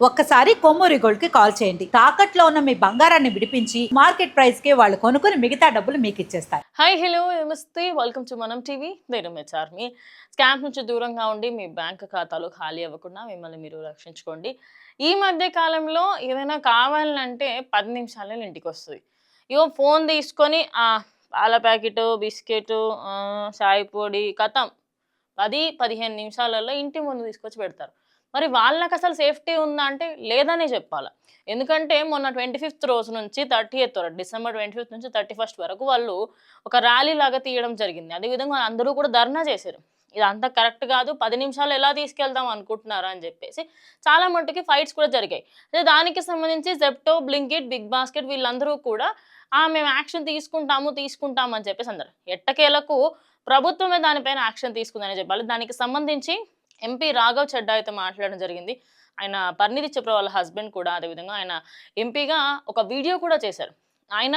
ఒక్కసారి కొమ్మూరి గోల్డ్ కి కాల్ చేయండి. తాకట్లో ఉన్న మీ బంగారాన్ని విడిపించి మార్కెట్ ప్రైస్ కి వాళ్ళు కొనుక్కుని మిగతా డబ్బులు మీకు ఇచ్చేస్తారు. హాయ్ హలో నమస్తే వెల్కమ్ టు మనం టీవీ. నేను మీ స్కామ్ నుంచి దూరంగా ఉండి మీ బ్యాంక్ ఖాతాలు ఖాళీ అవ్వకుండా మిమ్మల్ని మీరు రక్షించుకోండి. ఈ మధ్య కాలంలో ఏదైనా కావాలంటే 10 నిమిషాలలో ఇంటికి వస్తుంది. ఇగో ఫోన్ తీసుకొని పాల ప్యాకెట్, బిస్కెట్, చాయ్ పొడి కథం 10-15 నిమిషాలలో ఇంటి ముందు తీసుకొచ్చి పెడతారు. మరి వాళ్ళకి అసలు సేఫ్టీ ఉందా అంటే లేదనే చెప్పాలి. ఎందుకంటే మొన్న 25th రోజు నుంచి 30th వరకు, డిసెంబర్ 25th నుంచి 31st వరకు వాళ్ళు ఒక ర్యాలీ లాగా తీయడం జరిగింది. అదేవిధంగా అందరూ కూడా ధర్నా చేశారు. ఇదంతా కరెక్ట్ కాదు, 10 నిమిషాలు ఎలా తీసుకెళ్దాం అనుకుంటున్నారా అని చెప్పేసి చాలా మట్టుకి ఫైట్స్ కూడా జరిగాయి. అదే దానికి సంబంధించి జెప్టో, బ్లింకిట్, బిగ్ బాస్కెట్ వీళ్ళందరూ కూడా మేము యాక్షన్ తీసుకుంటాము అని చెప్పేసి అందరు ఎట్టకేలకు ప్రభుత్వమే దానిపైన యాక్షన్ తీసుకుందని చెప్పాలి. దానికి సంబంధించి ఎంపీ రాఘవ్ చెడ్డా అయితే మాట్లాడడం జరిగింది. ఆయన పరిణితి చోప్రా వాళ్ళ హస్బెండ్ కూడా అదేవిధంగా ఆయన ఎంపీగా ఒక వీడియో కూడా చేశారు. ఆయన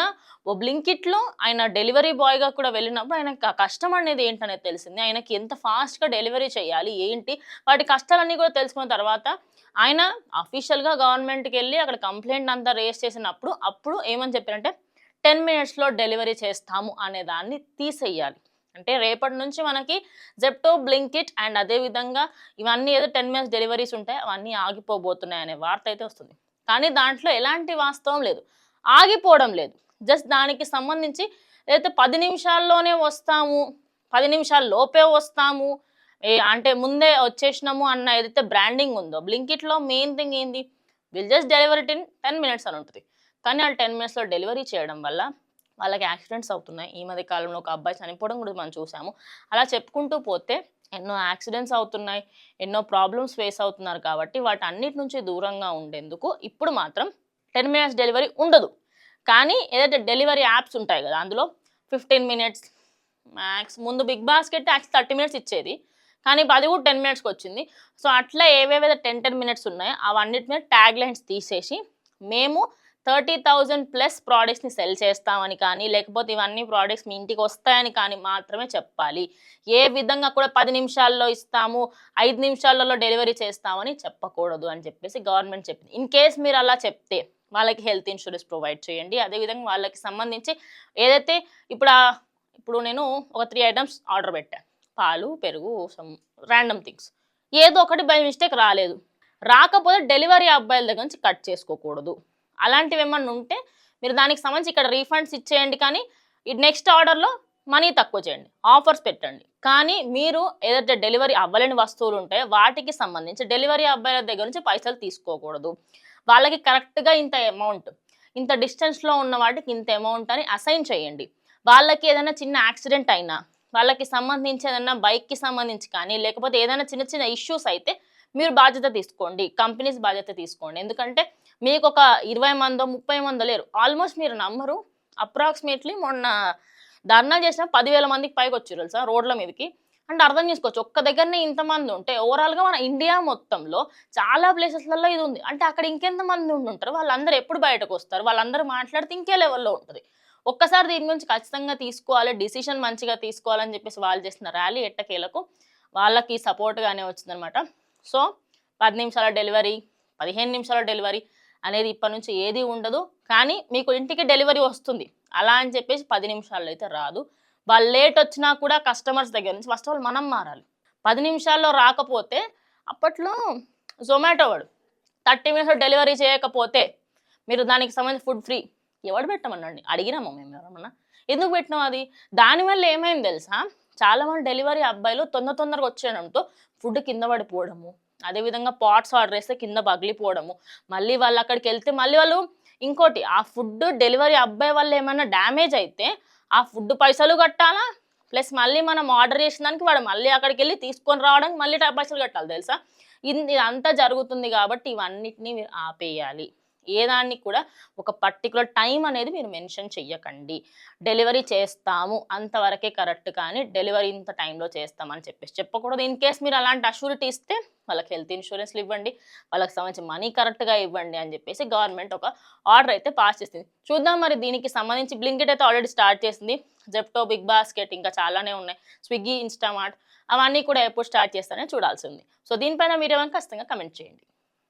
ఓ బ్లింకిట్లో ఆయన డెలివరీ బాయ్గా కూడా వెళ్ళినప్పుడు ఆయనకు కష్టం అనేది ఏంటనేది తెలిసింది. ఆయనకి ఎంత ఫాస్ట్గా డెలివరీ చేయాలి ఏంటి వాటి కష్టాలన్నీ కూడా తెలుసుకున్న తర్వాత ఆయన అఫీషియల్గా గవర్నమెంట్కి వెళ్ళి అక్కడ కంప్లైంట్ అంతా రేస్ చేసినప్పుడు అప్పుడు ఏమని చెప్పారంటే 10 minutesలో డెలివరీ చేస్తాము అనే దాన్ని తీసేయాలి. అంటే రేపటి నుంచి మనకి జెప్టో, బ్లింకిట్ అండ్ అదేవిధంగా ఇవన్నీ ఏదో 10 minutes డెలివరీస్ ఉంటాయి అవన్నీ ఆగిపోబోతున్నాయి అనే వార్త అయితే వస్తుంది. కానీ దాంట్లో ఎలాంటి వాస్తవం లేదు, ఆగిపోవడం లేదు. జస్ట్ దానికి సంబంధించి ఏదైతే 10 నిమిషాల్లోనే వస్తాము, 10 నిమిషాల లోపే వస్తాము అంటే ముందే వచ్చేసినాము అన్న ఏదైతే బ్రాండింగ్ ఉందో బ్లింకిట్లో మెయిన్ థింగ్ ఏంది, will just delivery in 10 minutes అని ఉంటుంది. కానీ వాళ్ళు 10 minutesలో డెలివరీ చేయడం వల్ల వాళ్ళకి యాక్సిడెంట్స్ అవుతున్నాయి. ఈ మధ్య కాలంలో ఒక అబ్బాయి చనిపోవడం కూడా మనం చూసాము. అలా చెప్పుకుంటూ పోతే ఎన్నో యాక్సిడెంట్స్ అవుతున్నాయి, ఎన్నో ప్రాబ్లమ్స్ ఫేస్ అవుతున్నారు. కాబట్టి వాటన్నిటి నుంచి దూరంగా ఉండేందుకు ఇప్పుడు మాత్రం 10 minutes డెలివరీ ఉండదు. కానీ ఏదైతే డెలివరీ యాప్స్ ఉంటాయి కదా అందులో 15 minutes మ్యాక్స్. ముందు బిగ్ బాస్కెట్ 30 minutes ఇచ్చేది, కానీ అది కూడా 10 minutesకి వచ్చింది. సో అట్లా ఏవేవైతే 10 minutes ఉన్నాయో అవన్నిటి మీద ట్యాగ్ లైన్స్ తీసేసి మేము 30,000+ ప్రోడక్ట్స్ని సెల్ చేస్తామని కానీ లేకపోతే ఇవన్నీ ప్రోడక్ట్స్ మీ ఇంటికి వస్తాయని కానీ మాత్రమే చెప్పాలి. ఏ విధంగా కూడా 10 నిమిషాల్లో ఇస్తాము, 5 నిమిషాలలో డెలివరీ చేస్తామని చెప్పకూడదు అని చెప్పేసి గవర్నమెంట్ చెప్పింది. ఇన్ కేస్ మీరు అలా చెప్తే వాళ్ళకి హెల్త్ ఇన్సూరెన్స్ ప్రొవైడ్ చేయండి. అదేవిధంగా వాళ్ళకి సంబంధించి ఏదైతే ఇప్పుడు నేను ఒక 3 items ఆర్డర్ పెట్టాను, పాలు, పెరుగు, సమ్ ర్యాండమ్ థింగ్స్. ఏదో ఒకటి బై మిస్టేక్ రాకపోతే డెలివరీ అబ్బాయిల దగ్గర నుంచి కట్ చేసుకోకూడదు. అలాంటివి ఏమన్నా ఉంటే మీరు దానికి సంబంధించి ఇక్కడ రీఫండ్స్ ఇచ్చేయండి, కానీ నెక్స్ట్ ఆర్డర్లో మనీ తక్కువ చేయండి, ఆఫర్స్ పెట్టండి. కానీ మీరు ఏదైతే డెలివరీ అవ్వలేని వస్తువులు ఉంటాయో వాటికి సంబంధించి డెలివరీ అబ్బాయిల దగ్గర నుంచి పైసలు తీసుకోకూడదు. వాళ్ళకి కరెక్ట్గా ఇంత అమౌంట్, ఇంత డిస్టెన్స్లో ఉన్న వాటికి ఇంత అమౌంట్ అని అసైన్ చేయండి. వాళ్ళకి ఏదైనా చిన్న యాక్సిడెంట్ అయినా, వాళ్ళకి సంబంధించి ఏదైనా బైక్కి సంబంధించి కానీ లేకపోతే ఏదైనా చిన్న చిన్న ఇష్యూస్ అయితే మీరు బాధ్యత తీసుకోండి, కంపెనీస్ బాధ్యత తీసుకోండి. ఎందుకంటే మీకు ఒక 20 మందో 30 మందో లేరు, ఆల్మోస్ట్ మీరు నమ్మరు, అప్రాక్సిమేట్లీ మొన్న ధర్నా చేసిన 10,000 మందికి పైకి వచ్చారు తెలుసా రోడ్ల మీదకి. అంటే అర్థం చేసుకోవచ్చు, ఒక్క దగ్గరనే ఇంతమంది ఉంటే ఓవరాల్గా మన ఇండియా మొత్తంలో చాలా ప్లేసెస్లలో ఇది ఉంది అంటే అక్కడ ఇంకెంతమంది ఉంటారు, వాళ్ళందరూ ఎప్పుడు బయటకు వస్తారు, వాళ్ళందరూ మాట్లాడితే ఇంకే లెవెల్లో ఉంటుంది. ఒక్కసారి దీని గురించి ఖచ్చితంగా తీసుకోవాలి, డిసిషన్ మంచిగా తీసుకోవాలని చెప్పేసి వాళ్ళు చేసిన ర్యాలీ ఎట్టకేలకు వాళ్ళకి సపోర్ట్గానే వచ్చిందనమాట. సో 10 నిమిషాల డెలివరీ, 15 నిమిషాల డెలివరీ అనేది ఇప్పటి నుంచి ఏది ఉండదు. కానీ మీకు ఇంటికి డెలివరీ వస్తుంది అలా అని చెప్పేసి 10 నిమిషాల్లో అయితే రాదు. వాళ్ళు లేట్ వచ్చినా కూడా కస్టమర్స్ దగ్గర నుంచి ఫస్ట్ ఆఫ్ ఆల్ మనం మారాలి. 10 నిమిషాల్లో రాకపోతే అప్పట్లో జొమాటో వాడు 30 minutesలో డెలివరీ చేయకపోతే మీరు దానికి సంబంధించి ఫుడ్ ఫ్రీ ఎవడు పెట్టమనండి, అడిగినామా మేము ఎవరమన్నా, ఎందుకు పెట్టినాం అది? దానివల్ల ఏమైంది తెలుసా, చాలామంది డెలివరీ అబ్బాయిలు తొందరగా వచ్చేయడంతో ఫుడ్ కింద పడిపోవడము, అదేవిధంగా పాట్స్ ఆర్డర్ చేస్తే కింద పగిలిపోవడము, మళ్ళీ వాళ్ళు అక్కడికి వెళ్తే మళ్ళీ వాళ్ళు ఇంకోటి ఆ ఫుడ్ డెలివరీ అబ్బాయి వల్ల ఏమైనా డ్యామేజ్ అయితే ఆ ఫుడ్ పైసలు కట్టాలా, ప్లస్ మళ్ళీ మనం ఆర్డర్ చేసిన దానికి వాడు మళ్ళీ అక్కడికి వెళ్ళి తీసుకొని రావడానికి మళ్ళీ పైసలు కట్టాలి తెలుసా. ఇదంతా జరుగుతుంది కాబట్టి ఇవన్నిటినీ మీరు ఆపేయాలి. ఏదాన్ని కూడా ఒక పర్టికులర్ టైం అనేది మీరు మెన్షన్ చెయ్యకండి. డెలివరీ చేస్తాము అంతవరకే కరెక్ట్, కానీ డెలివరీ ఇంత టైంలో చేస్తామని చెప్పేసి చెప్పకూడదు. ఇన్ కేస్ మీరు అలాంటి అష్యూరిటీ ఇస్తే వాళ్ళకి హెల్త్ ఇన్సూరెన్స్లు ఇవ్వండి, వాళ్ళకి సంబంధించి మనీ కరెక్ట్గా ఇవ్వండి అని చెప్పేసి గవర్నమెంట్ ఒక ఆర్డర్ అయితే పాస్ చేసింది. చూద్దాం మరి దీనికి సంబంధించి. బ్లింకిట్ అయితే ఆల్రెడీ స్టార్ట్ చేసింది, జెప్టో, బిగ్ బాస్కెట్ ఇంకా చాలానే ఉన్నాయి, స్విగ్గీ, ఇన్స్టామార్ట్ అవన్నీ కూడా ఎప్పుడు స్టార్ట్ చేస్తారని చూడాల్సి ఉంది. సో దీనిపైన మీరు ఏమైనా ఖచ్చితంగా కమెంట్ చేయండి.